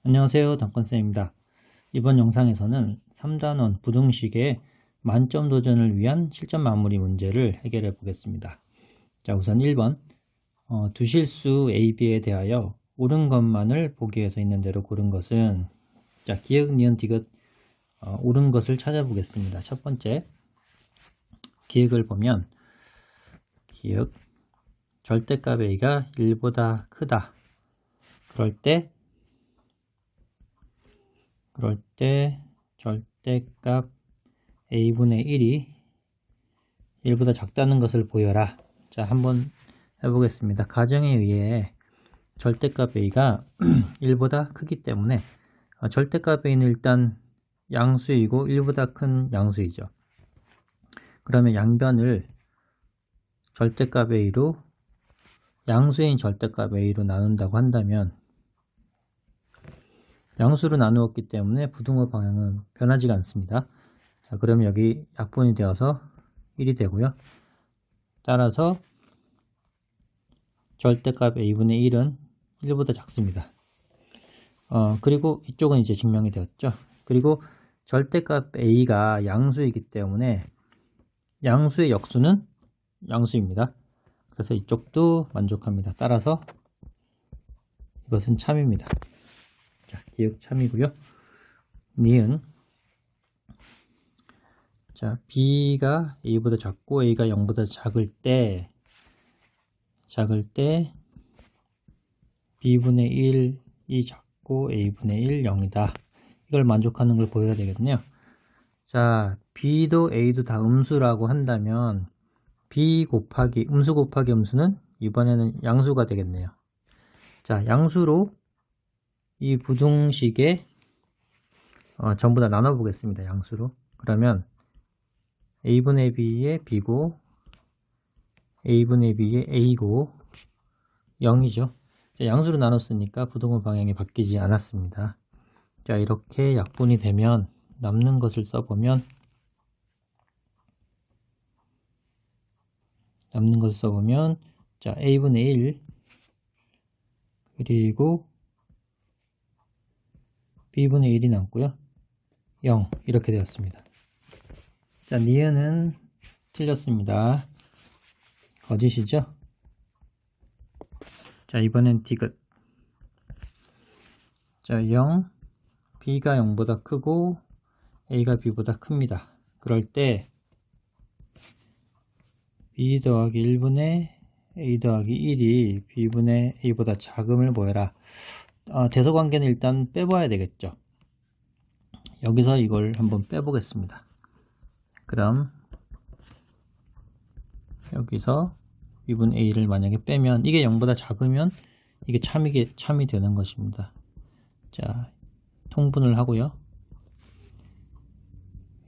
안녕하세요, 덩컨쌤입니다. 이번 영상에서는 3단원 부등식의 만점 도전을 위한 실전 마무리 문제를 해결해 보겠습니다. 자, 우선 1번 두 실수 A, B에 대하여 옳은 것만을 보기 위해서 있는 대로 고른 것은, 자, 기역, 니은, 디귿 옳은 것을 찾아보겠습니다. 첫 번째 기역을 보면, 기역 절대값 A가 1보다 크다. 그럴 때 절대값 A분의 1이 1보다 작다는 것을 보여라. 자, 한번 해보겠습니다. 가정에 의해 절대값 A가 1보다 크기 때문에 절대값 A는 일단 양수이고 1보다 큰 양수이죠. 그러면 양변을 절대값 A로, 양수인 절대값 A로 나눈다고 한다면, 양수로 나누었기 때문에 부등호 방향은 변하지가 않습니다. 자, 그러면 여기 약분이 되어서 1이 되고요. 따라서 절대값 A분의 1은 1보다 작습니다. 그리고 이쪽은 이제 증명이 되었죠. 그리고 절대값 A가 양수이기 때문에 양수의 역수는 양수입니다. 그래서 이쪽도 만족합니다. 따라서 이것은 참입니다. 자, 기역 참이고요. 니은, 자, B가 A보다 작고 A가 0보다 작을 때 B분의 1이 작고 A분의 1, 0이다. 이걸 만족하는 걸 보여야 되겠네요. 자, B도 A도 다 음수라고 한다면 B 곱하기 음수 곱하기 음수는 이번에는 양수가 되겠네요. 자, 양수로 이 부등식에 전부 다 나눠 보겠습니다. 양수로. 그러면 A분의 B의 B고 A분의 B의 A고 0이죠. 자, 양수로 나눴으니까 부등호 방향이 바뀌지 않았습니다. 자, 이렇게 약분이 되면 남는 것을 써보면, 자, A분의 1 그리고 B분의 1이 남고요. 0 이렇게 되었습니다. 자, 니은은 틀렸습니다. 거짓이죠? 자, 이번엔 디귿. 자, 0, B가 0보다 크고 A가 B보다 큽니다. 그럴 때 B 더하기 1분의 A 더하기 1이 B분의 A보다 작음을 보여라. 대소관계는 일단 빼봐야 되겠죠. 여기서 이걸 한번 빼보겠습니다. 그럼 여기서 B분의 A를 만약에 빼면, 이게 0보다 작으면 이게 참이 되는 것입니다. 자, 통분을 하고요.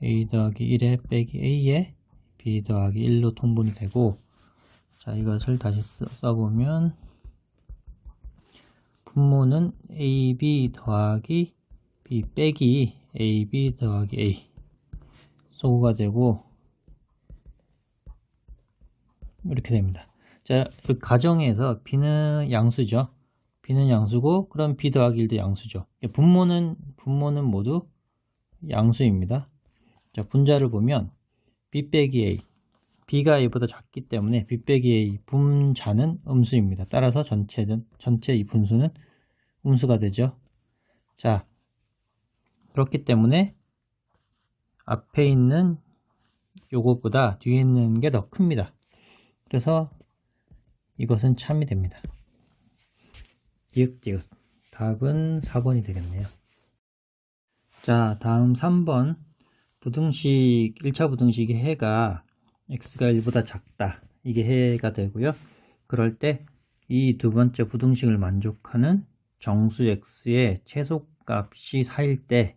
A 더하기 1에 빼기 A에 B 더하기 1로 통분이 되고, 자, 이것을 다시 써보면 분모는 AB 더하기 B 빼기 AB 더하기 A 소구가 되고 이렇게 됩니다. 자, 그 가정에서 B는 양수죠. B는 양수고, 그럼 B 더하기 1도 양수죠. 분모는 모두 양수입니다. 자, 분자를 보면 B 빼기 A, B가 A보다 작기 때문에 B 빼기 A 분자는 음수입니다. 따라서 전체 이 분수는 음수가 되죠. 자, 그렇기 때문에 앞에 있는 요것보다 뒤에 있는 게 더 큽니다. 그래서 이것은 참이 됩니다. 디귿. 답은 4번이 되겠네요. 자, 다음 3번 부등식, 1차 부등식의 해가 x가 1보다 작다. 이게 해가 되고요. 그럴 때 이 두 번째 부등식을 만족하는 정수 x의 최소값이 4일 때,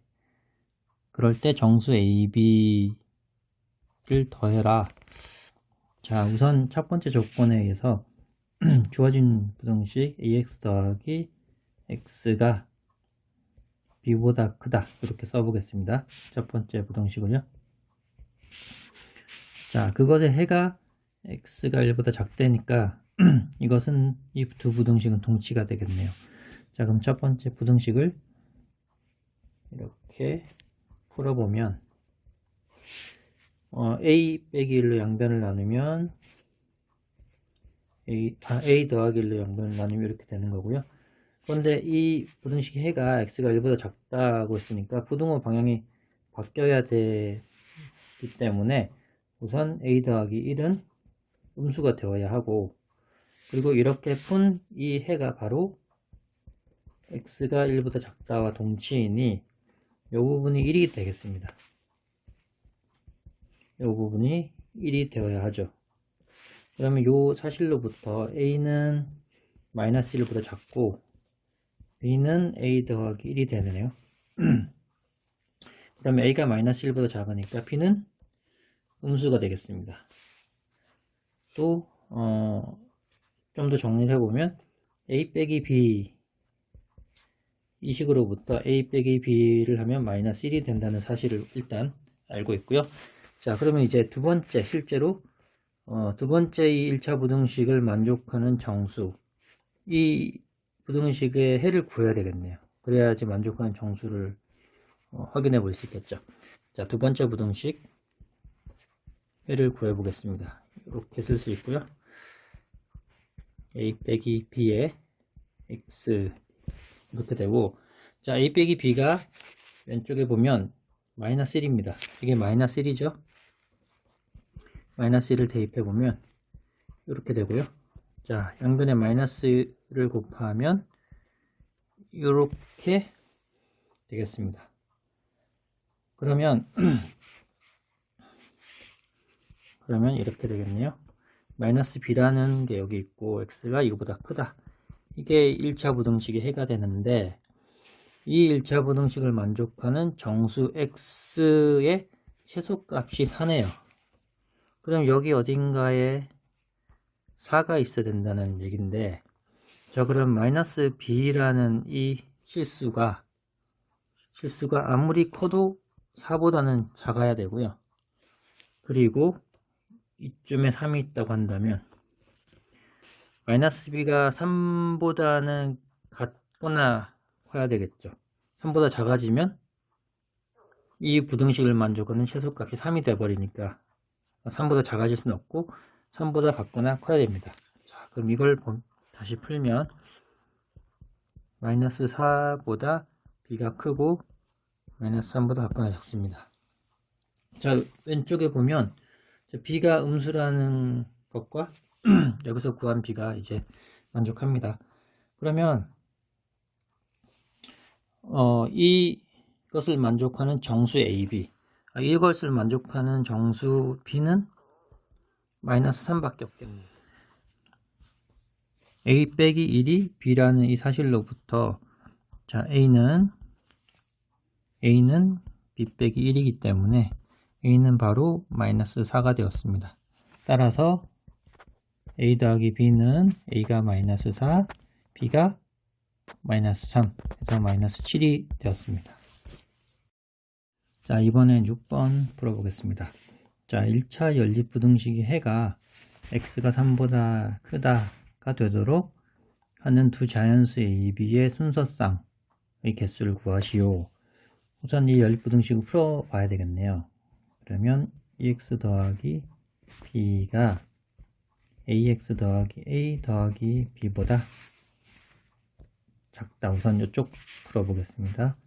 그럴 때 정수 AB를 더해라. 자, 우선 첫 번째 조건에 의해서 주어진 부등식 ax 더하기 x가 b보다 크다. 이렇게 써보겠습니다. 첫 번째 부등식을요. 자, 그것의 해가 x가 1보다 작다니까 이것은 이 두 부등식은 동치가 되겠네요. 자, 그럼 첫 번째 부등식을 이렇게 풀어보면 a 빼기 1로 양변을 나누면 a 더하기 1로 양변을 나누면 이렇게 되는 거고요. 그런데 이 부등식 해가 x가 1보다 작다고 했으니까 부등호 방향이 바뀌어야 되기 때문에 우선 a 더하기 1은 음수가 되어야 하고, 그리고 이렇게 푼 이 해가 바로 x가 1보다 작다와 동치이니 이 부분이 1이 되겠습니다. 이 부분이 1이 되어야 하죠. 그러면 이 사실로부터 a는 마이너스 1보다 작고 b는 a 더하기 1이 되네요. 그 다음에 a가 마이너스 1보다 작으니까 b는 음수가 되겠습니다. 또 좀 더 정리를 해보면 a 빼기 b 이 식으로부터 a 빼기 b를 하면 마이너스 1이 된다는 사실을 일단 알고 있고요. 자, 그러면 이제 두 번째, 실제로 두 번째 이 1차 부등식을 만족하는 정수, 이 부등식의 해를 구해야 되겠네요. 그래야지 만족하는 정수를 확인해 볼 수 있겠죠. 자, 두 번째 부등식 해를 구해 보겠습니다. 이렇게 쓸 수 있고요. a 빼기 b의 x 이렇게 되고, 자, a 빼기 b가 왼쪽에 보면 마이너스 1입니다. 이게 마이너스 1이죠. 마이너스 1을 대입해 보면 이렇게 되고요. 자, 양변에 마이너스를 곱하면 이렇게 되겠습니다. 그러면 이렇게 되겠네요. 마이너스 b라는 게 여기 있고 x가 이거보다 크다. 이게 1차 부등식의 해가 되는데, 이 1차 부등식을 만족하는 정수 x의 최소값이 4네요. 그럼 여기 어딘가에 4가 있어야 된다는 얘기인데, 자, 그럼 마이너스 b라는 이 실수가 아무리 커도 4보다는 작아야 되고요. 그리고 이쯤에 3이 있다고 한다면 마이너스 b가 3보다는 같거나 커야 되겠죠. 3보다 작아지면 이 부등식을 만족하는 최소값이 3이 돼버리니까 3보다 작아질 수는 없고 3보다 같거나 커야 됩니다. 자, 그럼 이걸 다시 풀면 마이너스 4보다 b가 크고 마이너스 3보다 같거나 작습니다. 자, 왼쪽에 보면 b가 음수라는 것과 여기서 구한 b가 이제 만족합니다. 그러면 이것을 만족하는 정수 AB, 이것을 만족하는 정수 B는 마이너스 3밖에 없겠네요. A 빼기 1이 B라는 이 사실로부터, 자, A는 B 빼기 1이기 때문에 A는 바로 마이너스 4가 되었습니다. 따라서 A 더하기 B는 A가 마이너스 4, B가 마이너스 3, 해서 마이너스 7이 되었습니다. 자, 이번엔 6번 풀어보겠습니다. 자, 1차 연립부등식의 해가 x가 3보다 크다가 되도록 하는 두 자연수 A, B의 순서쌍의 개수를 구하시오. 우선 이 연립부등식을 풀어봐야 되겠네요. 그러면 EX 더하기 B가 AX 더하기 A 더하기 B보다 작다. 우선 이쪽 풀어보겠습니다.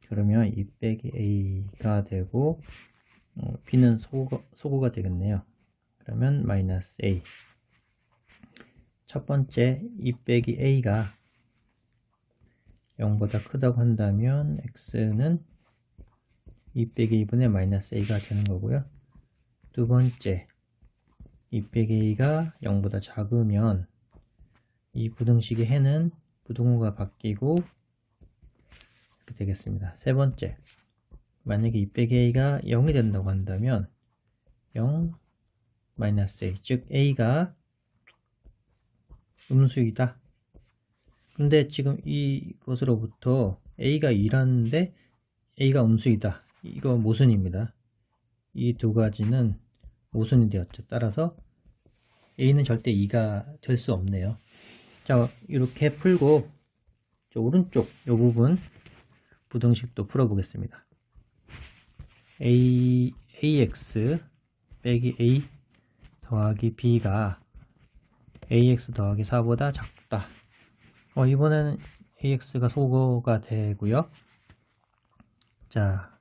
그러면 2 빼기 A가 되고 B는 소구가 되겠네요. 그러면 마이너스 A. 첫 번째 2 빼기 A가 0보다 크다고 한다면 X는 2 빼기 2분의 마이너스 A가 되는 거고요. 두 번째 2 빼기 A가 0보다 작으면 이 부등식의 해는 부등호가 바뀌고 이렇게 되겠습니다. 세 번째, 만약에 2 빼기 A가 0이 된다고 한다면 0 마이너스 A, 즉 A가 음수이다. 근데 지금 이것으로부터 A가 2라는데 A가 음수이다. 이거 모순입니다. 이 두 가지는 모순이 되었죠. 따라서 A는 절대 2가 될 수 없네요. 자, 이렇게 풀고 저 오른쪽 이 부분 부등식도 풀어보겠습니다. ax 빼기 a 더하기 b가 ax 더하기 4보다 작다. 이번에는 ax가 소거가 되고요. 자,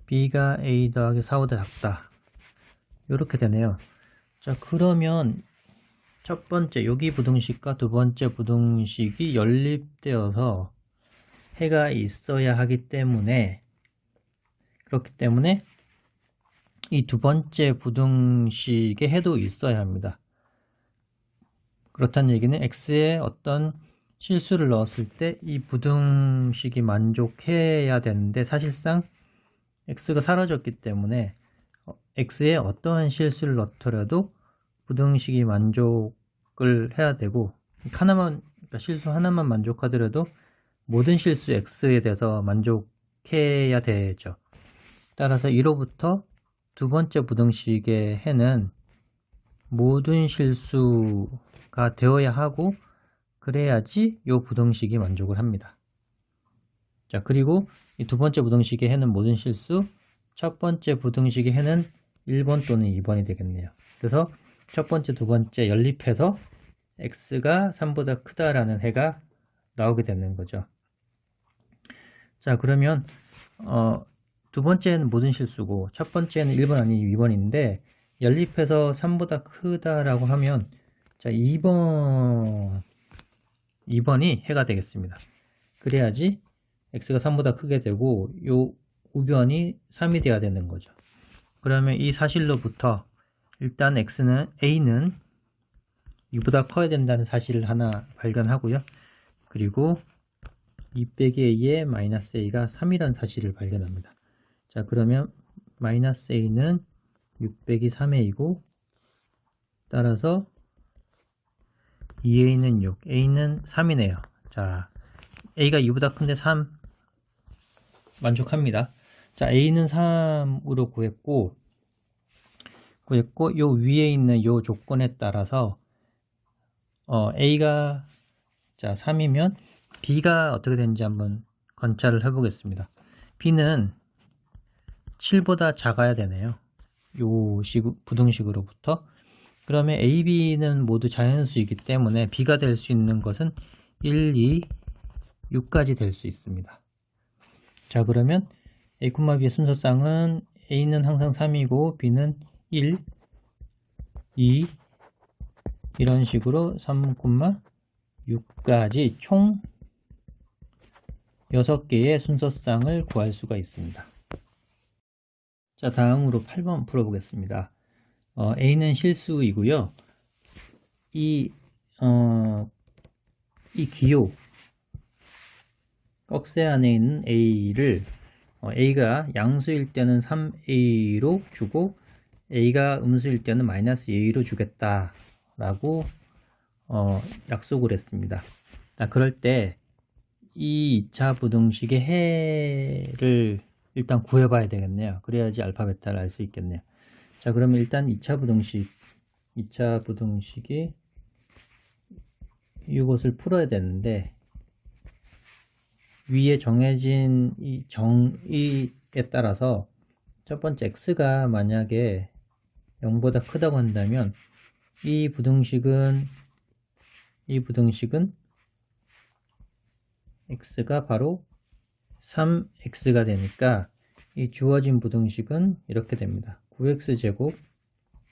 b가 a 더하기 4보다 작다. 이렇게 되네요. 자, 그러면 첫 번째 여기 부등식과 두 번째 부등식이 연립되어서 해가 있어야 하기 때문에, 그렇기 때문에 이 두 번째 부등식에 해도 있어야 합니다. 그렇다는 얘기는 x에 어떤 실수를 넣었을 때 이 부등식이 만족해야 되는데, 사실상 x가 사라졌기 때문에 x에 어떠한 실수를 넣더라도 부등식이 만족을 해야 되고, 하나만, 그러니까 실수 하나만 만족하더라도 모든 실수 x에 대해서 만족해야 되죠. 따라서 1호부터 두 번째 부등식의 해는 모든 실수가 되어야 하고, 그래야지 이 부등식이 만족을 합니다. 자, 그리고 이 두 번째 부등식의 해는 모든 실수, 첫 번째 부등식의 해는 1번 또는 2번이 되겠네요. 그래서 첫 번째, 두 번째 연립해서 x가 3보다 크다라는 해가 나오게 되는 거죠. 자, 그러면 두 번째는 모든 실수고 첫 번째는 1번 아닌 2번인데, 연립해서 3보다 크다라고 하면, 자, 2번이 해가 되겠습니다. 그래야지 x가 3보다 크게 되고 요 우변이 3이 돼야 되는 거죠. 그러면 이 사실로부터 일단 a는 2보다 커야 된다는 사실을 하나 발견하고요. 그리고 2 빼기 a의 마이너스 a가 3이라는 사실을 발견합니다. 자, 그러면 마이너스 a는 6 빼기 3a이고, 따라서 2a는 6, a는 3이네요. 자, a가 2보다 큰데 3 만족합니다. 자, a는 3으로 구했고 요 위에 있는 요 조건에 따라서 a가 자 3이면 b가 어떻게 되는지 한번 관찰을 해보겠습니다. b는 7보다 작아야 되네요. 요 부등식으로부터. 그러면 a, b는 모두 자연수이기 때문에 b가 될 수 있는 것은 1, 2, 6까지 될 수 있습니다. 자, 그러면 a, b의 순서쌍은 a는 항상 3이고 b는 1, 2 이런 식으로 3, 6까지 총 6개의 순서쌍을 구할 수가 있습니다. 자, 다음으로 8번 풀어보겠습니다. a는 실수이고요. 이 기호 꺽쇠 안에 있는 a를 a가 양수일 때는 3a로 주고 a가 음수일 때는 마이너스 2a로 주겠다 라고 약속을 했습니다. 자, 그럴 때 이 2차 부등식의 해를 일단 구해봐야 되겠네요. 그래야지 알파 베타를 알 수 있겠네요. 자, 그러면 일단 2차 부등식이 이것을 풀어야 되는데, 위에 정해진 이 정의에 따라서 첫 번째 x가 만약에 0보다 크다고 한다면 이 부등식은 x가 바로 3x가 되니까 이 주어진 부등식은 이렇게 됩니다. 9x제곱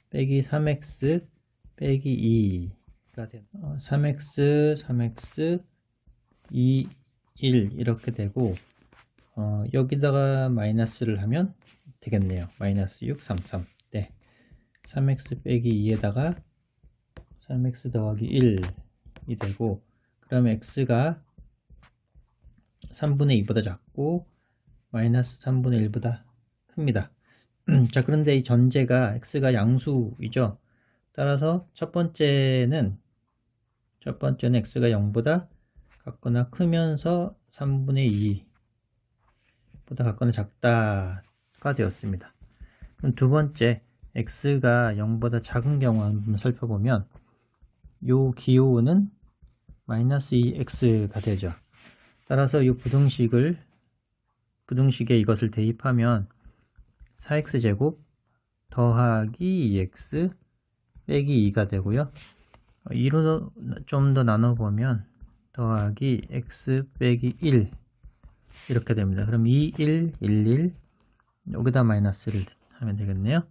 빼기 3x 빼기 2가 됩니다. 3x 2 1 이렇게 되고, 여기다가 마이너스를 하면 되겠네요. 마이너스 6, 3, 3. 네. 3x 빼기 2에다가 3x 더하기 1이 되고, 그러면 x가 3분의 2보다 작고 마이너스 3분의 1보다 큽니다. 자, 그런데 이 전제가 x가 양수이죠. 따라서 첫 번째는 x가 0보다 같거나 크면서 3분의 2보다 같거나 작다가 되었습니다. 그럼 두 번째 x가 0보다 작은 경우 한번 살펴보면 요 기호는 마이너스 2x가 되죠. 따라서 이 부등식에 이것을 대입하면 4x제곱 더하기 2x 빼기 2가 되고요. 2로 좀 더 나눠보면 더하기 x 빼기 1 이렇게 됩니다. 그럼 2, 1, 1, 1 여기다 마이너스를 하면 되겠네요.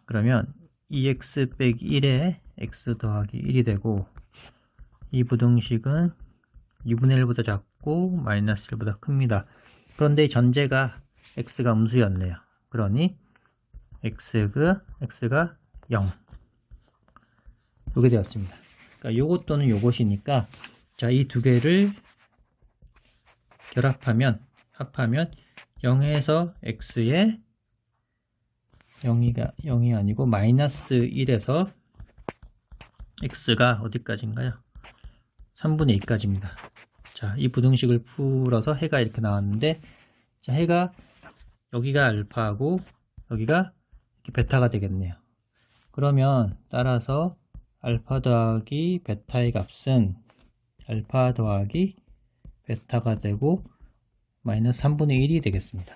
그러면 2x 빼기 1에 x 더하기 1이 되고 이 부등식은 2분의 1보다 작고 마이너스 1보다 큽니다. 그런데 전제가 x가 음수였네요. 그러니 x가 0 이게 되었습니다. 그러니까 요것 또는 요것이니까 자, 이 두 개를 합하면 0에서 x에 0이 아니고 마이너스 1에서 x가 어디까지인가요? 3분의 2까지입니다. 자, 이 부등식을 풀어서 해가 이렇게 나왔는데 자, 해가 여기가 알파하고 여기가 이렇게 베타가 되겠네요. 그러면 따라서 알파 더하기 베타의 값은 알파 더하기 베타가 되고 마이너스 3분의 1이 되겠습니다.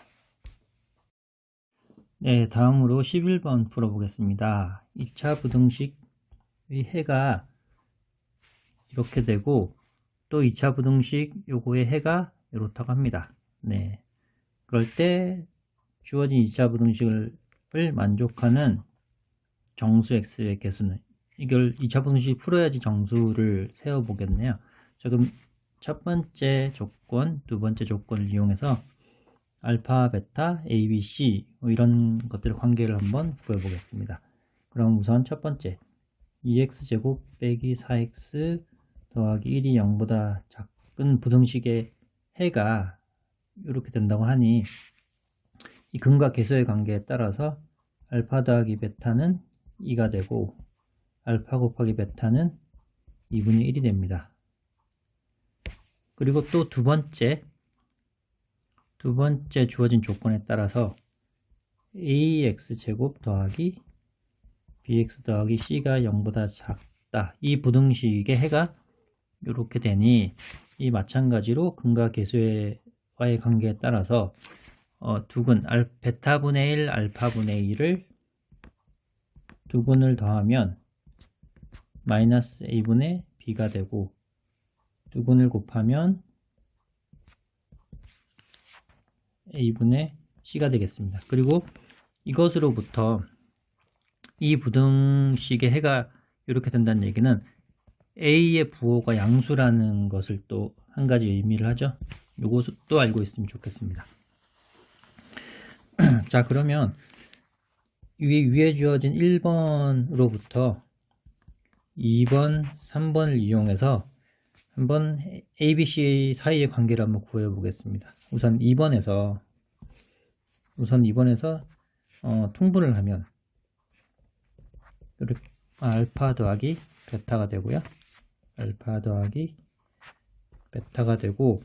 네, 다음으로 11번 풀어보겠습니다. 2차 부등식의 해가 이렇게 되고 또 2차 부등식 요거의 해가 이렇다고 합니다. 네, 그럴 때 주어진 2차 부등식을 만족하는 정수 x의 개수는 이걸 2차 부등식 풀어야지 정수를 세워보겠네요. 자, 그럼 첫 번째 조건, 두 번째 조건을 이용해서 알파, 베타, a, b, c 이런 것들의 관계를 한번 구해보겠습니다. 그럼 우선 첫 번째 2x제곱 빼기 4x 더하기 1이 0보다 작은 부등식의 해가 이렇게 된다고 하니 이 근과 계수의 관계에 따라서 알파 더하기 베타는 2가 되고 알파 곱하기 베타는 2분의 1이 됩니다. 그리고 또 두 번째 주어진 조건에 따라서 ax제곱 더하기 bx 더하기 c가 0보다 작다. 이 부등식의 해가 이렇게 되니 이 마찬가지로 근과 계수와의 관계에 따라서 두근 베타분의 1 알파분의 1을 두근을 더하면 마이너스 a분의 b가 되고 두근을 곱하면 a분의 c가 되겠습니다. 그리고 이것으로부터 이 부등식의 해가 이렇게 된다는 얘기는 a의 부호가 양수라는 것을 또 한 가지 의미를 하죠. 이것도 알고 있으면 좋겠습니다. 자, 그러면 위에 주어진 1번으로부터 2번, 3번을 이용해서 한번 A, B, C 사이의 관계를 한번 구해 보겠습니다. 우선 2번에서 통분을 하면 이렇게 알파 더하기 베타가 되고요. 알파 더하기 베타가 되고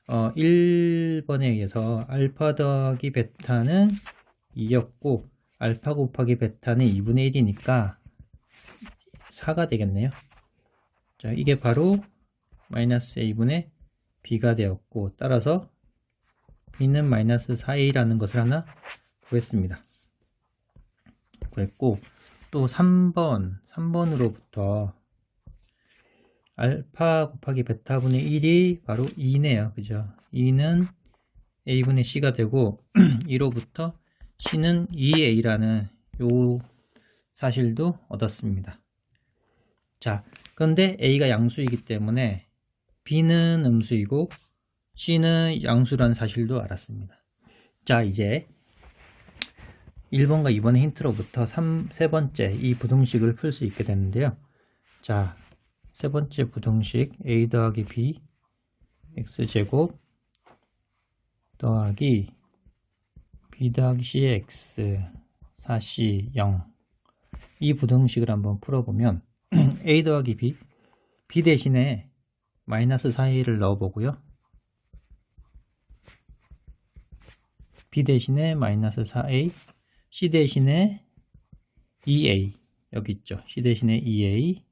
1번에 의해서 알파 더하기 베타는 2였고 알파 곱하기 베타는 2분의 1이니까 4가 되겠네요. 자, 이게 바로 마이너스 a분의 b가 되었고 따라서 b는 마이너스 4a라는 것을 하나 구했습니다. 구했고 또 3번으로부터 알파 곱하기 베타분의 1이 바로 2네요. 그죠? 2는 a분의 c가 되고 2로부터 c는 2a라는 요 사실도 얻었습니다. 자, 그런데 a가 양수이기 때문에 b는 음수이고 c는 양수라는 사실도 알았습니다. 자, 이제 1번과 2번의 힌트로부터 세 번째 이 부등식을 풀 수 있게 되는데요. 자, 세 번째 부등식 a 더하기 b x제곱 더하기 b 더하기 c의 x 4c 0 이 부등식을 한번 풀어보면 a 더하기 b 대신에 마이너스 4a를 넣어보고요. b 대신에 마이너스 4a c 대신에 2a 여기 있죠. c 대신에 2a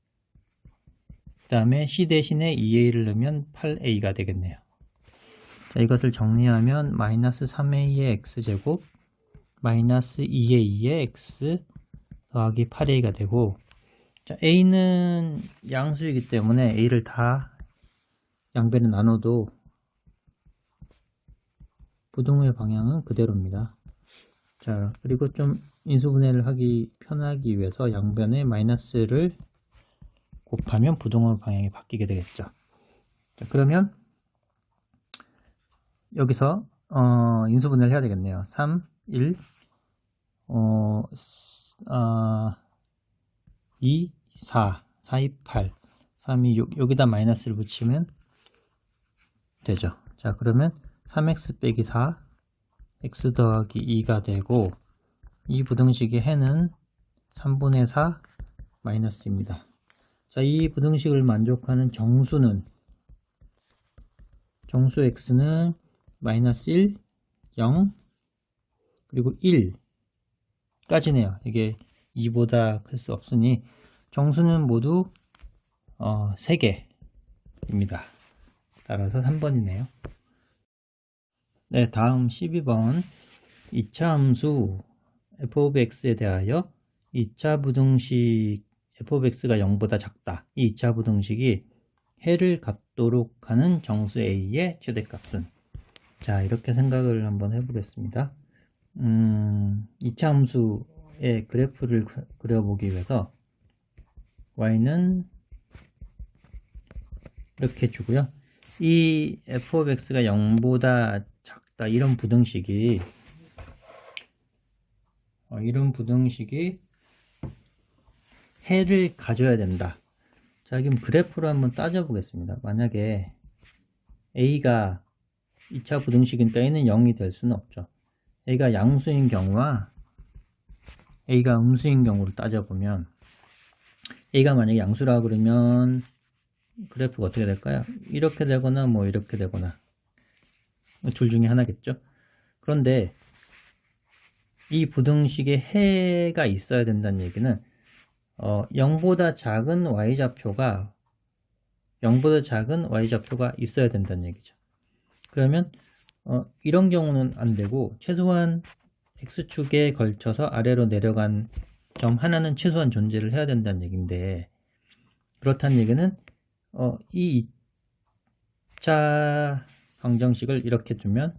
다음에 c 대신에 2a를 넣으면 8a가 되겠네요. 자, 이것을 정리하면 마이너스 3a의 x제곱 마이너스 2a의 x 더하기 8a가 되고, 자, a는 양수이기 때문에 a를 다 양변에 나눠도 부동의 방향은 그대로입니다. 자, 그리고 좀 인수분해를 하기 편하기 위해서 양변에 마이너스를 곱하면 부동의 방향이 바뀌게 되겠죠. 자, 그러면 여기서 인수분해를 해야 되겠네요. 3, 1, 2, 4, 4, 2, 8, 3, 2, 6 여기다 마이너스를 붙이면 되죠. 자, 그러면 3x 빼기 4 x 더하기 2가 되고, 이 부등식의 해는 3분의 4 마이너스입니다. 자, 이 부등식을 만족하는 정수 x는 마이너스 1, 0, 그리고 1까지네요. 이게 2보다 클 수 없으니 정수는 모두 3개입니다. 따라서 3번이네요. 네, 다음 12번 2차 함수 f of x에 대하여 2차 부등식 f of x가 0보다 작다. 이 2차 부등식이 해를 갖도록 하는 정수 a의 최대값은, 자, 이렇게 생각을 한번 해보겠습니다. 2차 함수의 그래프를 그려보기 위해서 y는 이렇게 주고요. 이 f of x가 0보다 작다, 이런 부등식이 해를 가져야 된다. 자, 그럼 그래프로 한번 따져보겠습니다. 만약에 a가 2차 부등식인 a는 0이 될 수는 없죠. a가 양수인 경우와 a가 음수인 경우를 따져보면, a가 만약에 양수라 그러면 그래프가 어떻게 될까요? 이렇게 되거나 뭐 이렇게 되거나 둘 중에 하나겠죠. 그런데 이 부등식에 해가 있어야 된다는 얘기는 0보다 작은 y좌표가 있어야 된다는 얘기죠. 그러면 이런 경우는 안 되고, 최소한 x축에 걸쳐서 아래로 내려간 점 하나는 최소한 존재를 해야 된다는 얘기인데, 그렇다는 얘기는 이 2차 방정식을 이렇게 주면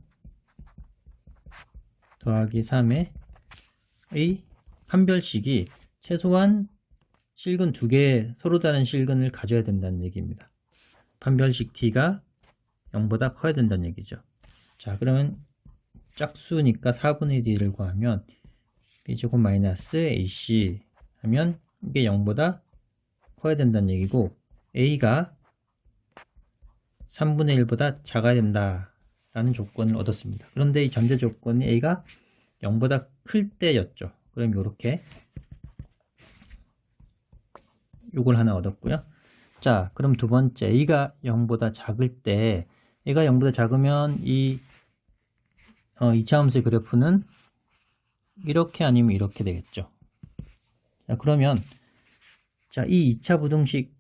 더하기 3의 이 판별식이 최소한 실근 2개, 서로 다른 실근을 가져야 된다는 얘기입니다. 판별식 t가 0보다 커야 된다는 얘기죠. 자, 그러면 짝수니까 4분의 d를 구하면 b제곱 마이너스 ac 하면 이게 0보다 커야 된다는 얘기고, a가 3분의 1보다 작아야 된다라는 조건을 얻었습니다. 그런데 이 전제 조건이 a가 0보다 클 때였죠. 그럼 이렇게 요걸 하나 얻었고요. 자, 그럼 두 번째, a가 0보다 작을 때, a가 0보다 작으면 이 2차 함수의 그래프는 이렇게 아니면 이렇게 되겠죠. 자, 그러면 자, 이 2차 부등식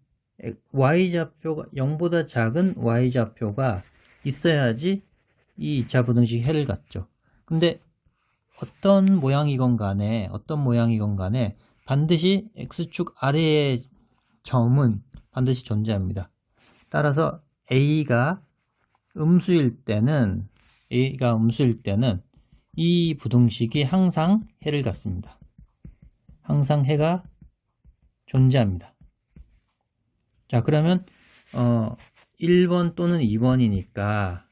y좌표가 0보다 작은 y좌표가 있어야지 이 2차 부등식 해를 갖죠. 근데 어떤 모양이건 간에 반드시 x축 아래의 점은 반드시 존재합니다. 따라서 a가 음수일 때는 이 부등식이 항상 해를 갖습니다. 항상 해가 존재합니다. 자, 그러면 1번 또는 2번이니까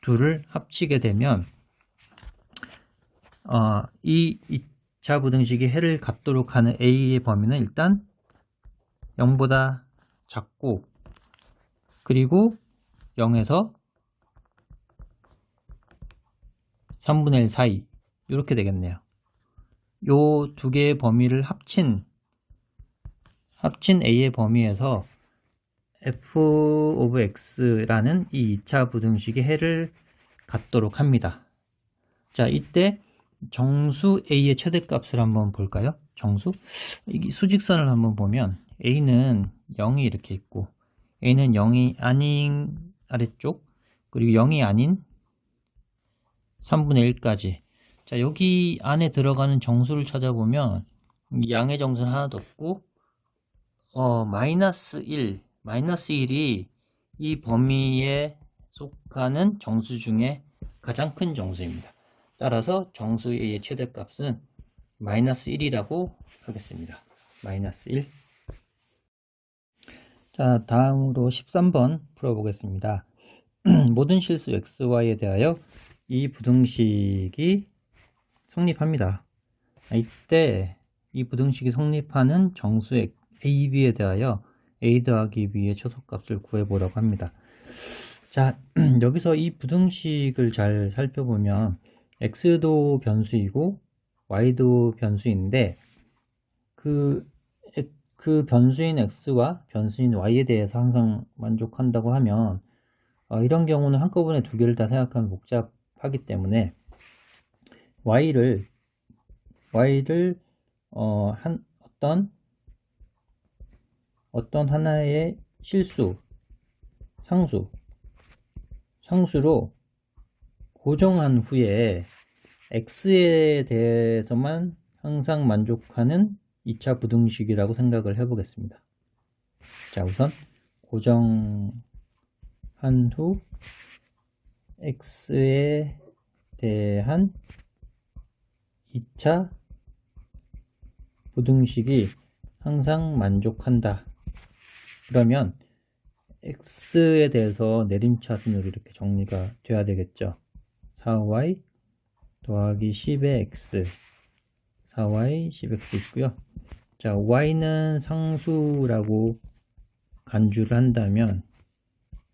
둘을 합치게 되면 이 2차 부등식이 해를 갖도록 하는 a의 범위는 일단 0보다 작고, 그리고 0에서 3분의 1 사이 이렇게 되겠네요. 요 두 개의 범위를 합친 a의 범위에서 f of x라는 이 2차 부등식의 해를 갖도록 합니다. 자, 이때 정수 a의 최대값을 한번 볼까요? 정수? 이 수직선을 한번 보면 a는 0이 이렇게 있고 a는 0이 아닌 아래쪽, 그리고 0이 아닌 3분의 1까지. 자, 여기 안에 들어가는 정수를 찾아보면 양의 정수는 하나도 없고 마이너스 1이 이 범위에 속하는 정수 중에 가장 큰 정수입니다. 따라서 정수 A의 최대값은 마이너스 1이라고 하겠습니다. 마이너스 1. 자, 다음으로 13번 풀어보겠습니다. 모든 실수 xy에 대하여 이 부등식이 성립합니다. 이때 이 부등식이 성립하는 정수 a, b에 대하여 a 더하기 b의 최소값을 구해보라고 합니다. 자, 여기서 이 부등식을 잘 살펴보면 x도 변수이고 y도 변수인데 그 변수인 x와 변수인 y에 대해서 항상 만족한다고 하면 이런 경우는 한꺼번에 두 개를 다 생각하면 복잡하기 때문에 y를 어떤 하나의 실수, 상수로 고정한 후에 x에 대해서만 항상 만족하는 2차 부등식이라고 생각을 해보겠습니다. 자, 우선 고정한 후 x에 대한 2차 부등식이 항상 만족한다. 그러면 x에 대해서 내림차순으로 이렇게 정리가 돼야 되겠죠. 4y 더하기 10의 x, 4y 10x 있고요. 자, y는 상수라고 간주를 한다면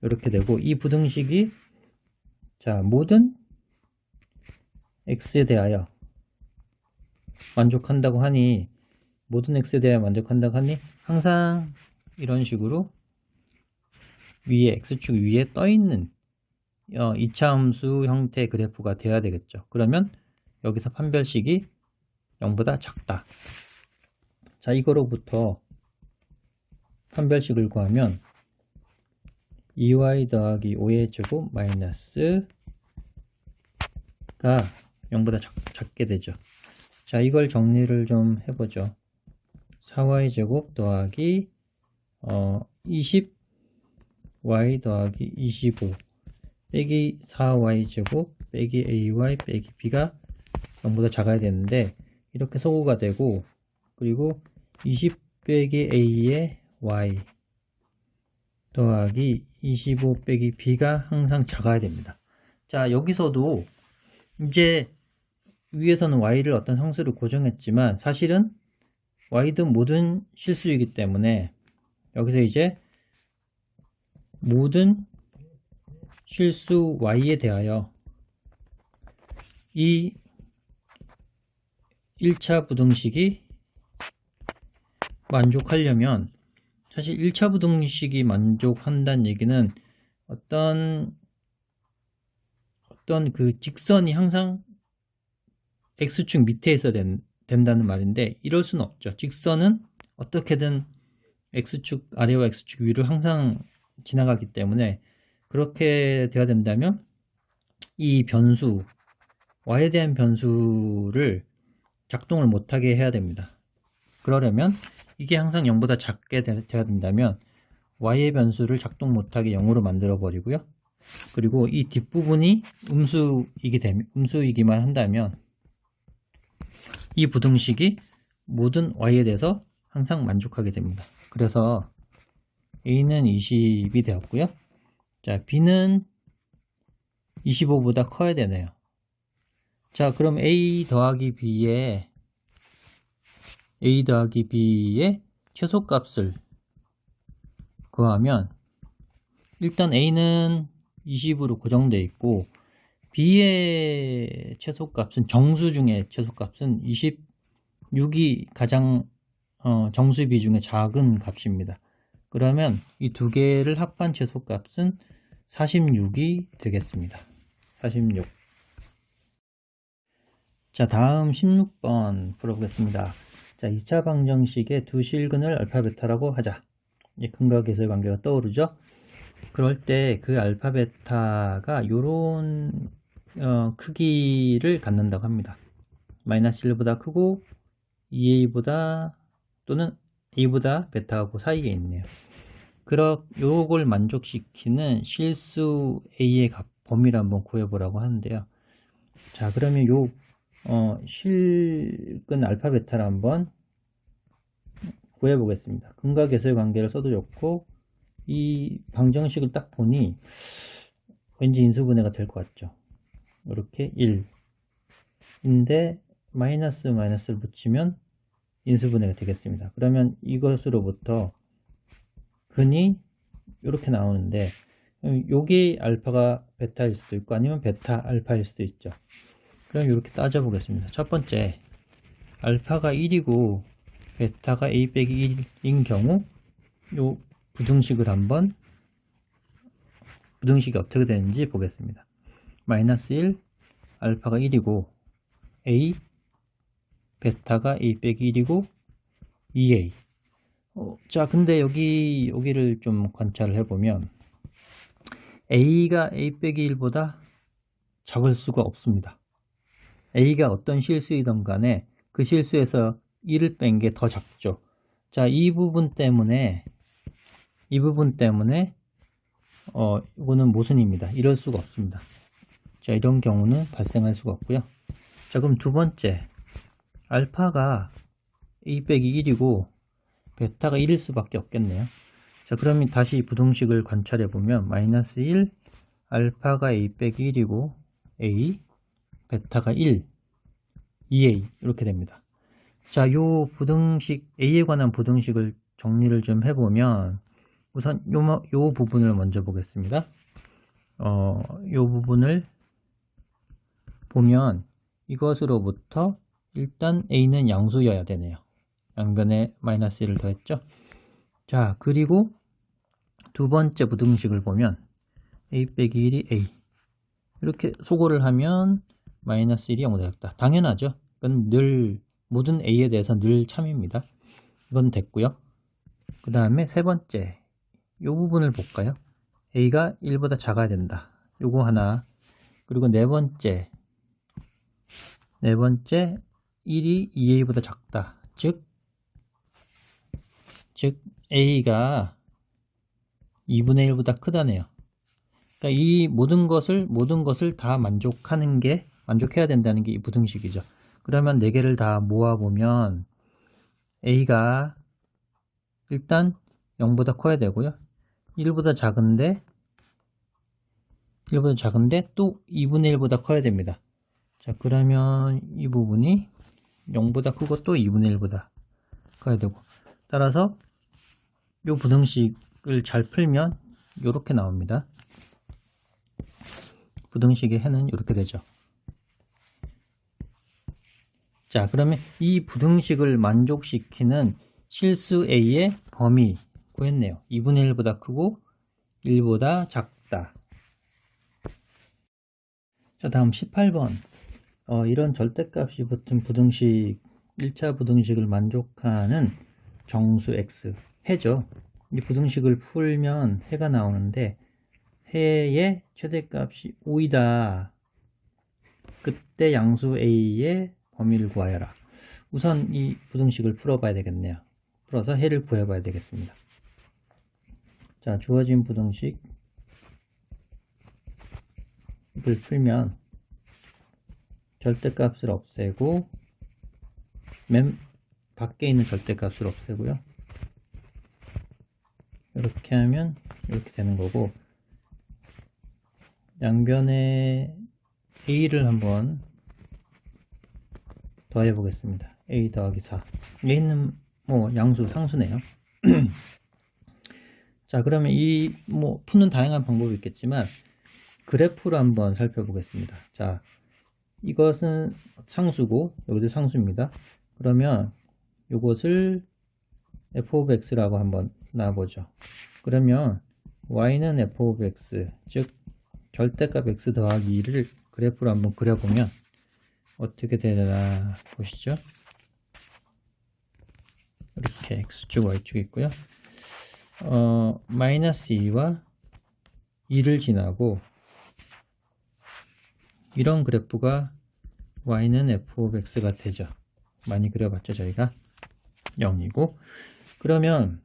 이렇게 되고, 이 부등식이 자, 모든 x에 대하여 만족한다고 하니, 모든 x에 대하여 만족한다고 하니 항상 이런 식으로 위에 x축 위에 떠있는 2차 함수 형태의 그래프가 돼야 되겠죠. 그러면 여기서 판별식이 0보다 작다. 자, 이거로부터 판별식을 구하면 2y 더하기 5의 제곱 마이너스가 0보다 작게 되죠. 자, 이걸 정리를 좀 해보죠. 4y 제곱 더하기 20y 더하기 25 빼기 4y 제곱 빼기 ay 빼기 b가 0보다 작아야 되는데 이렇게 소구가 되고, 그리고 20 빼기 a의 y 더하기 25 빼기 b가 항상 작아야 됩니다. 자, 여기서도 이제 위에서는 y를 어떤 상수로 고정했지만 사실은 y도 모든 실수이기 때문에 여기서 이제 모든 실수 y에 대하여 이 1차 부등식이 만족하려면, 사실 1차 부등식이 만족한다는 얘기는 어떤 그 직선이 항상 x축 밑에 있어야 된다는 말인데, 이럴 수는 없죠. 직선은 어떻게든 x축 아래와 x축 위를 항상 지나가기 때문에 그렇게 돼야 된다면 이 변수 y에 대한 변수를 작동을 못하게 해야 됩니다. 그러려면 이게 항상 0보다 작게 돼야 된다면 y의 변수를 작동 못하게 0으로 만들어 버리고요. 그리고 이 뒷부분이 음수이기만 한다면 이 부등식이 모든 y에 대해서 항상 만족하게 됩니다. 그래서 a는 20이 되었고요. 자, b는 25보다 커야 되네요. 자, 그럼 a 더하기 b의 최소값을 구하면 일단 a는 20으로 고정되어 있고 b의 최소값은, 정수 중에 최소값은 26이 가장 정수비 중에 작은 값입니다. 그러면 이 두 개를 합한 최소값은 46이 되겠습니다. 46. 자, 다음 16번 풀어보겠습니다. 자, 2차 방정식의 두 실근을 알파 베타라고 하자. 이 근과 계수의 관계가 떠오르죠. 그럴 때 그 알파 베타가 요런 크기를 갖는다고 합니다. 마이너스 1보다 크고 2a보다 또는 a보다 베타하고 사이에 있네요. 요걸 만족시키는 실수 a의 범위를 한번 구해보라고 하는데요. 자, 그러면 요 실근 알파 베타를 한번 구해보겠습니다. 근과 계수의 관계를 써도 좋고, 이 방정식을 딱 보니 왠지 인수분해가 될 것 같죠. 이렇게 1인데 마이너스를 붙이면 인수분해가 되겠습니다. 그러면 이것으로부터 근이 이렇게 나오는데, 요게 알파가 베타일 수도 있고 아니면 베타 알파일 수도 있죠. 그럼 이렇게 따져보겠습니다. 첫 번째, 알파가 1이고 베타가 a 빼기 1인 경우 요 부등식을 한번 부등식이 어떻게 되는지 보겠습니다. 마이너스 1, 알파가 1이고 a, 베타가 a 빼기 1이고 2a. 자, 근데 여기를 좀 관찰을 해보면 a가 a 빼기 1보다 작을 수가 없습니다. a가 어떤 실수이든 간에 그 실수에서 1을 뺀 게 더 작죠. 자, 이 부분 때문에 이거는 모순입니다. 이럴 수가 없습니다. 자, 이런 경우는 발생할 수가 없고요. 자, 그럼 두 번째, 알파가 a 빼기 1이고 베타가 1일 수밖에 없겠네요. 자, 그러면 다시 부등식을 관찰해 보면 마이너스 1, 알파가 a 빼기 1이고 a, 베타가 1, 2a 이렇게 됩니다. 자, 요 부등식 a에 관한 부등식을 정리를 좀 해보면 우선 요 부분을 먼저 보겠습니다. 요 부분을 보면 이것으로부터 일단 a는 양수여야 되네요. 양변에 마이너스 1을 더했죠. 자, 그리고 두 번째 부등식을 보면 a 빼기 1이 a 이렇게 소거를 하면 마이너스 1이 0보다 작다. 당연하죠. 이건 늘 모든 a에 대해서 늘 참입니다. 이건 됐고요. 그 다음에 세 번째 이 부분을 볼까요? a가 1보다 작아야 된다. 요거 하나. 그리고 네 번째 1이 2a보다 작다. 즉 a가 2분의 1보다 크다네요. 그러니까 이 모든 것을 다 만족해야 된다는 게 이 부등식이죠. 그러면 4개를 다 모아보면 a가 일단 0보다 커야 되고요. 1보다 작은데 또 2분의 1보다 커야 됩니다. 자, 그러면 이 부분이 0보다 크고 또 2분의 1보다 커야 되고, 따라서 이 부등식을 잘 풀면 이렇게 나옵니다. 부등식의 해는 이렇게 되죠. 자, 그러면 이 부등식을 만족시키는 실수 a의 범위 구했네요. 2분의 1보다 크고 1보다 작다. 자, 다음 18번. 이런 절대값이 붙은 부등식, 1차 부등식을 만족하는 정수 x, 해죠. 이 부등식을 풀면 해가 나오는데 해의 최대값이 5이다. 그때 양수 a의 범위를 구하여라. 우선 이 부등식을 풀어봐야 되겠네요. 풀어서 해를 구해봐야 되겠습니다. 자, 주어진 부등식을 풀면 절대값을 없애고 맨 밖에 있는 절대값을 없애고요. 이렇게 하면 이렇게 되는 거고, 양변에 a를 한번 더해 보겠습니다. a 더하기 4. a는 양수 상수네요. 자, 그러면 푸는 다양한 방법이 있겠지만 그래프로 한번 살펴보겠습니다. 자, 이것은 상수고 여기도 상수입니다. 그러면 이것을 f of x라고 한번 놔보죠. 그러면 y는 f of x, 즉 절대값 x 더하기 2를 그래프로 한번 그려보면 어떻게 되나 보시죠. 이렇게 x축, y축 있고요. 마이너스 2와 2를 지나고 이런 그래프가 y는 f of x가 되죠. 많이 그려봤죠, 저희가. 0이고. 그러면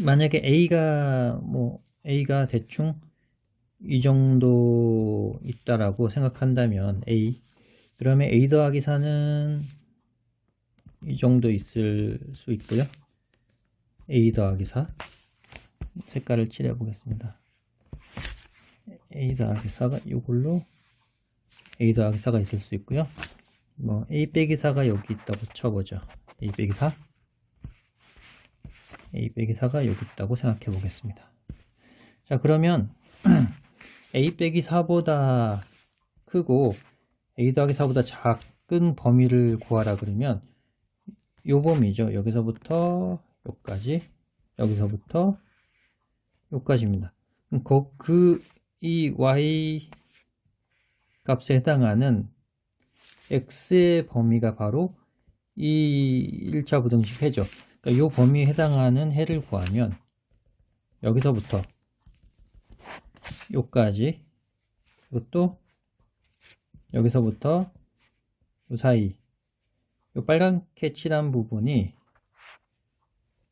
만약에 A가 대충 이 정도 있다라고 생각한다면 그러면 A 더하기 4는 이 정도 있을 수 있고요. A 더하기 4 색깔을 칠해 보겠습니다. A 더하기 4가 이걸로 A 더하기 4가 있을 수 있고요. 뭐 A 빼기 4가 여기 있다고 쳐보죠. A 빼기 4 A 빼기 4가 여기 있다고 생각해 보겠습니다. 자, 그러면 A 빼기 4보다 크고 A 더하기 4보다 작은 범위를 구하라 그러면 요 범위죠. 여기서부터 여기까지, 여기서부터 여기까지입니다. 이 y 값에 해당하는 x의 범위가 바로 이 1차 부등식 해죠. 그러니까 이 범위에 해당하는 해를 구하면 여기서부터 여기까지, 이것도 여기서부터 이 사이, 이 빨갛게 칠한 부분이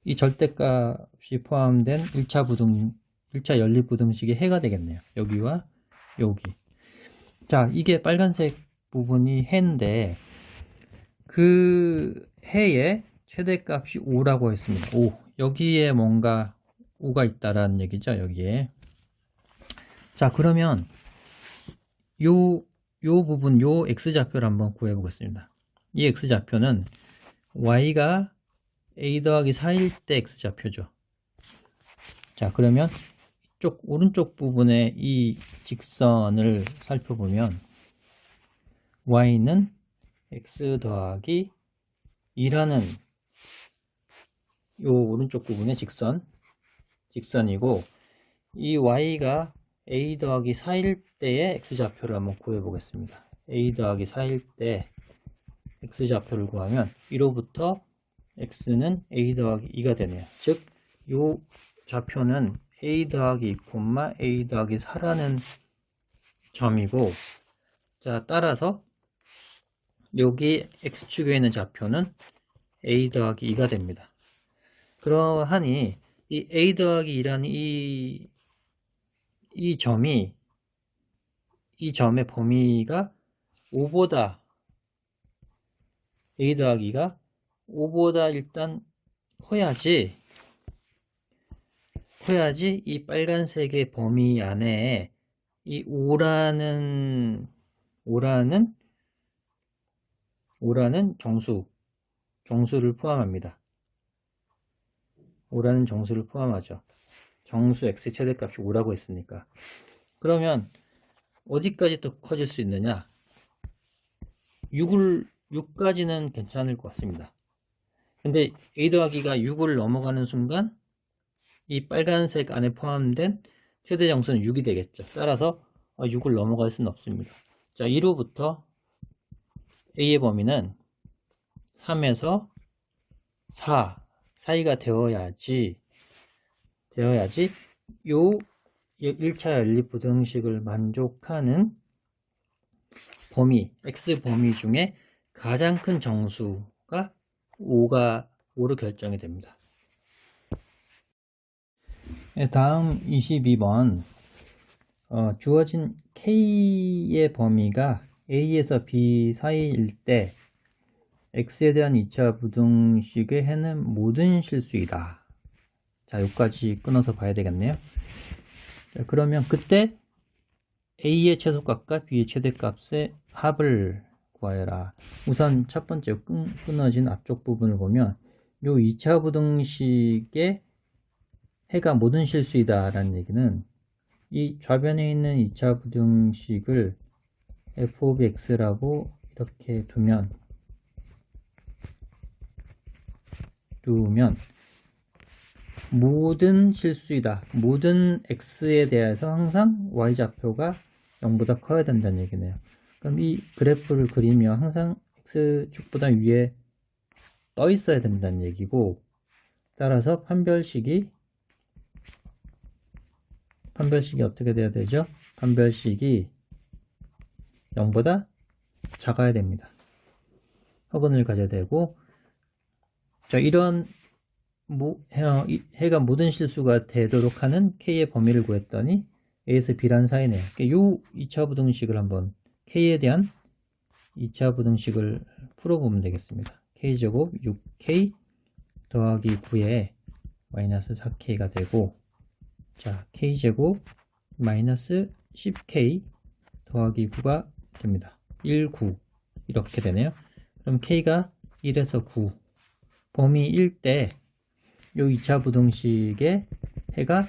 이 절대값이 포함된 1차 연립부등식의 해가 되겠네요. 여기와 여기. 자, 이게 빨간색 부분이 해인데 그 해의 최대값이 5라고 했습니다. 5. 여기에 뭔가 5가 있다라는 얘기죠. 여기에. 자, 그러면 요 부분, 요 x좌표를 한번 구해 보겠습니다. 이 x좌표는 y가 a 더하기 4일 때 x좌표죠. 자, 그러면 이쪽 오른쪽 부분에 이 직선을 살펴보면 y는 x 더하기 2라는 요 오른쪽 부분의 직선이고 이 y가 a 더하기 4일 때의 x좌표를 한번 구해 보겠습니다. a 더하기 4일 때 x좌표를 구하면 1로부터 x는 a 더하기 2가 되네요. 즉, 요 좌표는 a 더하기 2, a 더하기 4라는 점이고, 자, 따라서 여기 x축에 있는 좌표는 a 더하기 2가 됩니다. 그러하니 이 a 더하기 2라는 이 점의 범위가 5보다 a 더하기가 5보다 일단 커야지 이 빨간색의 범위 안에 이 5라는 정수를 포함합니다. 5라는 정수를 포함하죠. 정수 x의 최대값이 5라고 했으니까. 그러면 어디까지 더 커질 수 있느냐? 6까지는 괜찮을 것 같습니다. 근데 a 더하기가 6을 넘어가는 순간 이 빨간색 안에 포함된 최대 정수는 6이 되겠죠. 따라서 6을 넘어갈 수는 없습니다. 자, 2로부터 a의 범위는 3에서 4 사이가 되어야지 요 1차 연립부등식을 만족하는 범위, x 범위 중에 가장 큰 정수가 5로 결정이 됩니다. 다음 22번 주어진 K의 범위가 A에서 B 사이일 때 X에 대한 2차 부등식의 해는 모든 실수이다. 자, 여기까지 끊어서 봐야 되겠네요. 자, 그러면 그때 A의 최소값과 B의 최대값의 합을 구하여라. 우선 첫 번째 끊어진 앞쪽 부분을 보면 요 2차 부등식의 해가 모든 실수이다 라는 얘기는 이 좌변에 있는 2차 부등식을 f of x라고 이렇게 두면 모든 실수이다. 모든 x에 대해서 항상 y좌표가 0보다 커야 된다는 얘기네요. 그럼 이 그래프를 그리면 항상 x축보다 위에 떠 있어야 된다는 얘기고, 따라서 판별식이 어떻게 돼야 되죠? 판별식이 0보다 작아야 됩니다. 허근을 가져야 되고, 자, 이런 해가 모든 실수가 되도록 하는 K의 범위를 구했더니 A에서 B라는 사이네요. 이 2차 부등식을 한번 K에 대한 2차 부등식을 풀어보면 되겠습니다. K제곱 6K 더하기 9에 마이너스 4K가 되고, 자, K제곱 마이너스 10K 더하기 9가 됩니다. 1, 9 이렇게 되네요. 그럼 K가 1에서 9 범위 1 때 요 2차 부등식의 해가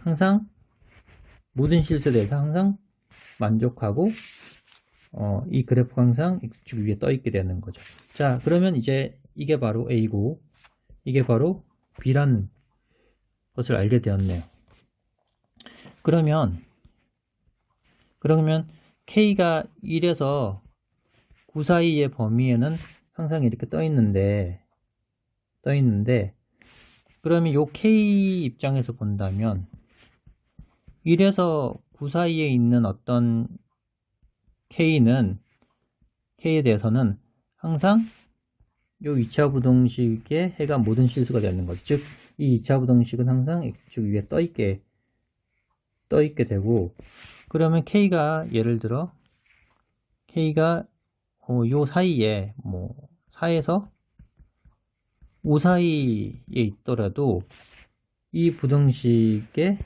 항상 모든 실수에 대해서 항상 만족하고 이 그래프가 항상 X축 위에 떠 있게 되는 거죠. 자, 그러면 이제 이게 바로 A고 이게 바로 B라는 것을 알게 되었네요. 그러면 K가 1에서 9 사이의 범위에는 항상 이렇게 떠 있는데 그러면 요 K 입장에서 본다면 1에서 9 사이에 있는 어떤 K에 대해서는 항상 요 2차 부등식의 해가 모든 실수가 되는 거죠. 즉, 이 2차 부등식은 항상 X축 위에 떠 있게 되고, 그러면 K가 예를 들어 K가 요 사이에 4에서 5 사이에 있더라도 이 부등식의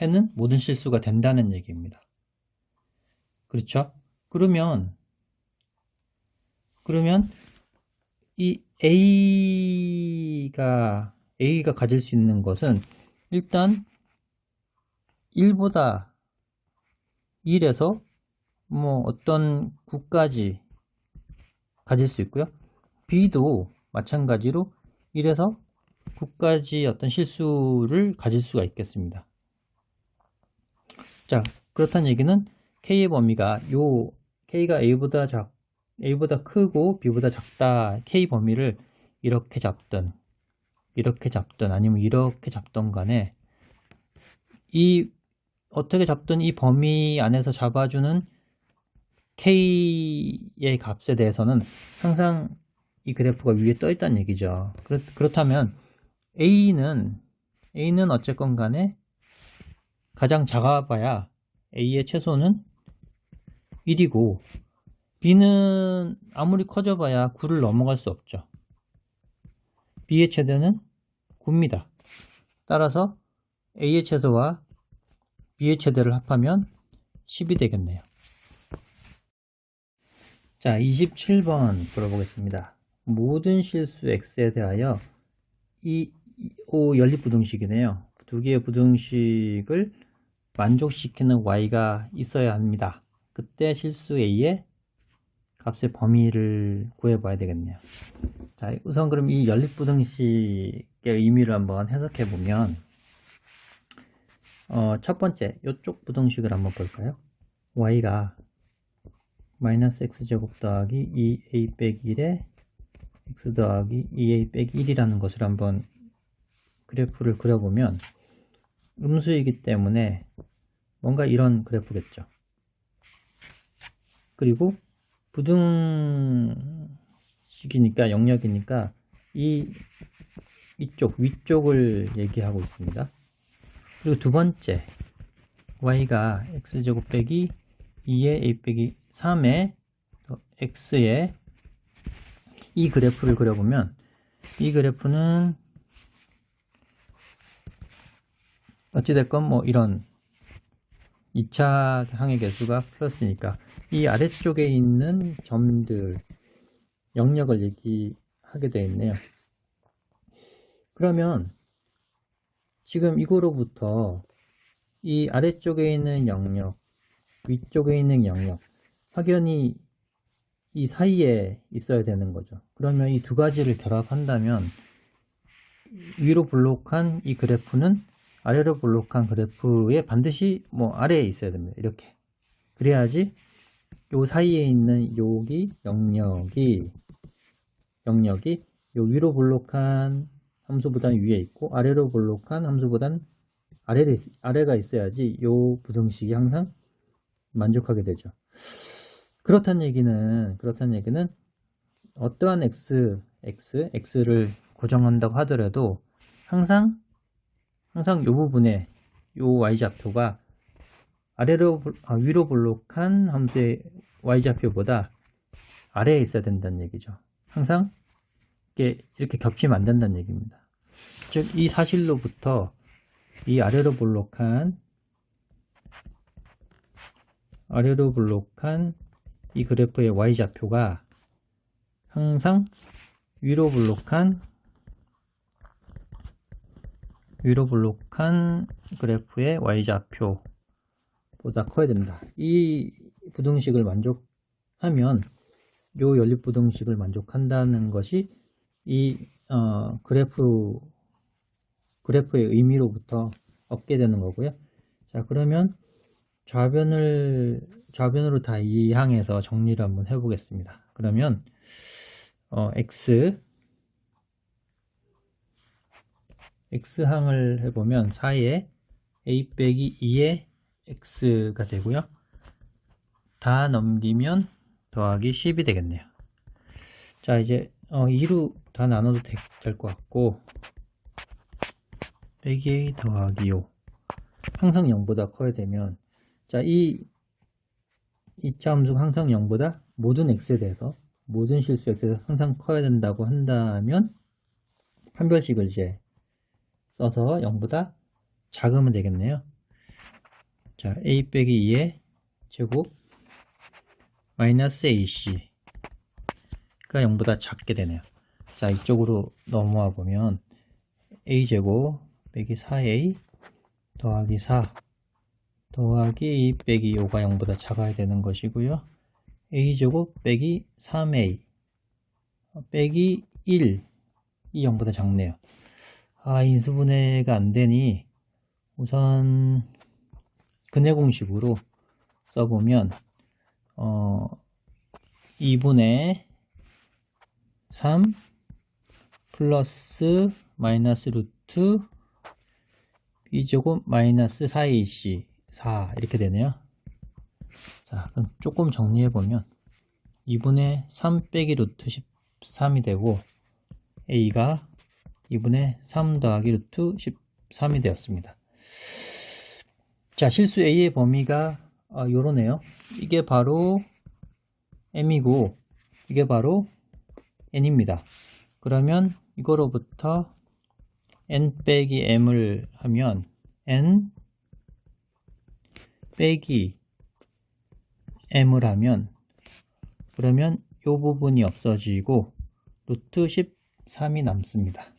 해는 모든 실수가 된다는 얘기입니다. 그렇죠? 그러면 이 A가 가질 수 있는 것은 일단 1보다 1에서 어떤 9까지 가질 수 있고요. B도 마찬가지로 1에서 9까지 어떤 실수를 가질 수가 있겠습니다. 자, 그렇다는 얘기는 K의 범위가 K가 A보다 크고 B보다 작다 K 범위를 이렇게 잡든 아니면 이렇게 잡든 간에 어떻게 잡든 이 범위 안에서 잡아주는 K의 값에 대해서는 항상 이 그래프가 위에 떠 있다는 얘기죠. 그렇다면 A는 어쨌건 간에 가장 작아봐야 A의 최소는 1이고 B는 아무리 커져봐야 9를 넘어갈 수 없죠. B의 최대는 9입니다. 따라서 A의 최소와 B의 최대를 합하면 10이 되겠네요. 자, 27번 풀어보겠습니다. 모든 실수 X에 대하여 이 연립부등식이네요. 두 개의 부등식을 만족시키는 Y가 있어야 합니다. 그때 실수 A의 값의 범위를 구해봐야 되겠네요. 자, 우선 그럼 이 연립부등식의 의미를 한번 해석해보면 첫 번째 이쪽 부등식을 한번 볼까요? Y가 마이너스 X제곱 더하기 2A 빼기 1에 X 더하기 2A 빼기 1이라는 것을 한번 그래프를 그려보면 음수이기 때문에 뭔가 이런 그래프겠죠. 그리고 부등식이니까 영역이니까 이쪽 위쪽을 얘기하고 있습니다. 그리고 두 번째 Y가 X제곱 빼기 2의 A 빼기 3의 X의 이 그래프를 그려보면 이 그래프는 어찌됐건 이런 2차 항의 개수가 플러스니까 이 아래쪽에 있는 점들 영역을 얘기하게 되어 있네요. 그러면 지금 이거로부터 이 아래쪽에 있는 영역, 위쪽에 있는 영역 확연히 이 사이에 있어야 되는 거죠. 그러면 이 두 가지를 결합한다면 위로 볼록한 이 그래프는 아래로 볼록한 그래프에 반드시 아래에 있어야 됩니다. 이렇게. 그래야지 요 사이에 있는 여기 영역이 영역이 요 위로 볼록한 함수보다 위에 있고 아래로 볼록한 함수보단 아래가 있어야지 요 부등식이 항상 만족하게 되죠. 그렇다는 얘기는 어떠한 x를 고정한다고 하더라도 항상 요 부분에 요 y좌표가 위로 볼록한 함수의 y좌표보다 아래에 있어야 된다는 얘기죠. 항상 이렇게 겹치면 안 된다는 얘기입니다. 즉, 이 사실로부터 이 아래로 볼록한 이 그래프의 y좌표가 항상 위로 볼록한 그래프의 y좌표보다 커야 된다. 이 부등식을 만족하면 요 연립부등식을 만족한다는 것이 이 그래프의 의미로부터 얻게 되는 거고요. 자, 그러면 좌변으로 다 이항해서 정리를 한번 해보겠습니다. 그러면 x항을 해보면 4에 a 빼기 2의 x가 되고요. 다 넘기면 더하기 10이 되겠네요. 자, 이제 2로 다 나눠도 될 것 같고 빼기 a 더하기 5 항상 0보다 커야 되면, 자, 이 2차 함수가 항상 0보다 모든 x에 대해서 모든 실수 x에 대해서 항상 커야 된다고 한다면 판별식을 이제 써서 0보다 작으면 되겠네요. 자, a 빼기 2의 제곱 마이너스 ac가 0보다 작게 되네요. 자, 이쪽으로 넘어와 보면 a제곱 빼기 4a 더하기 4 더하기 a 빼기 5가 0보다 작아야 되는 것이고요. a제곱 빼기 3a 빼기 1이 0보다 작네요. 인수분해가 안 되니 우선 근해 공식으로 써보면 2분의 3 플러스 마이너스 루트 b제곱 마이너스 4ac 4 이렇게 되네요. 자, 그럼 조금 정리해보면 2분의 3 빼기 루트 13이 되고 a가 2분의 3 더하기 루트 13이 되었습니다. 자, 실수 a의 범위가 요러네요. 이게 바로 m이고 이게 바로 n입니다. 그러면 이거로부터 n 빼기 m을 하면 n 빼기 m을 하면 그러면 이 부분이 없어지고 루트 13이 남습니다.